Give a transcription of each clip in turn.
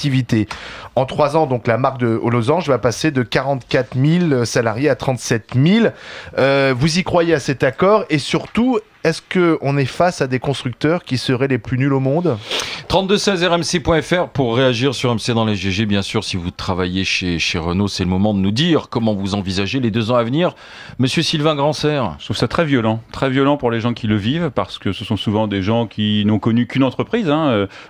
compétitivité. En 3 ans, donc la marque de Losange va passer de 44 000 salariés à 37 000. Vous y croyez à cet accord et surtout, est-ce qu'on est face à des constructeurs qui seraient les plus nuls au monde ? 3216 rmc.fr pour réagir sur MC dans les GG. Bien sûr, si vous travaillez chez Renault, c'est le moment de nous dire comment vous envisagez les 2 ans à venir. Monsieur Sylvain Grandserre. Je trouve ça très violent pour les gens qui le vivent, parce que ce sont souvent des gens qui n'ont connu qu'une entreprise.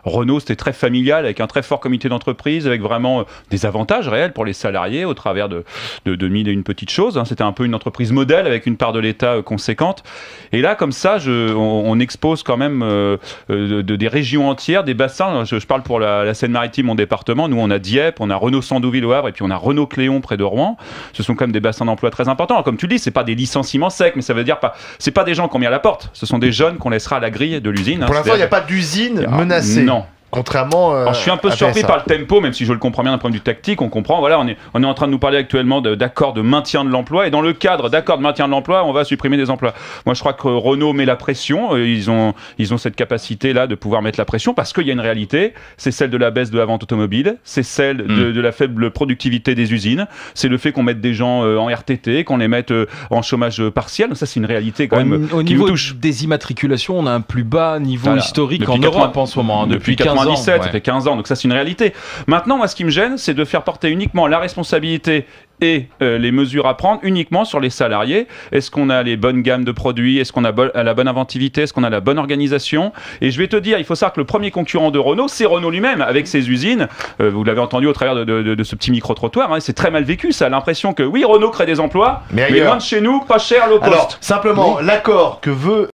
Renault, c'était très familial, avec un très fort comité d'entreprise, avec vraiment des avantages réels pour les salariés au travers de mille et une petites choses. C'était un peu une entreprise modèle avec une part de l'État conséquente. Et là, comme ça, on expose quand même des régions entières, des bassins. Je parle pour la Seine-Maritime, mon département. Nous, on a Dieppe, on a Renault Sandouville au Havre, et puis on a Renault Cléon près de Rouen. Ce sont quand même des bassins d'emploi très importants. Alors, comme tu le dis, c'est pas des licenciements secs, mais ça veut dire c'est pas des gens qu'on met à la porte. Ce sont des jeunes qu'on laissera à la grille de l'usine. Pour l'instant, il n'y a pas d'usine menacée. Non. Contrairement Alors, je suis un peu surpris par le tempo, même si je le comprends bien d'un point de vue tactique. On comprend, voilà, on est en train de nous parler actuellement d'accords de maintien de l'emploi, et dans le cadre d'accords de maintien de l'emploi, on va supprimer des emplois. Moi, je crois que Renault met la pression. Ils ont cette capacité-là de pouvoir mettre la pression, parce qu'il y a une réalité, c'est celle de la baisse de la vente automobile, c'est celle de la faible productivité des usines, c'est le fait qu'on mette des gens en RTT, qu'on les mette en chômage partiel. Donc ça, c'est une réalité quand même au qui niveau nous touche. des immatriculations, on a un plus bas niveau historique depuis en Europe en ce moment. Depuis 15 ans. 97, ça fait 15 ans, donc ça c'est une réalité. Maintenant, moi ce qui me gêne, c'est de faire porter uniquement la responsabilité et les mesures à prendre uniquement sur les salariés. Est-ce qu'on a les bonnes gammes de produits ? Est-ce qu'on a la bonne inventivité ? Est-ce qu'on a la bonne organisation ? Et je vais te dire, il faut savoir que le premier concurrent de Renault, c'est Renault lui-même, avec ses usines. Vous l'avez entendu au travers de ce petit micro-trottoir, c'est très mal vécu, ça a l'impression que oui, Renault crée des emplois, mais loin de chez nous, pas cher, low cost. Alors, simplement, l'accord que veut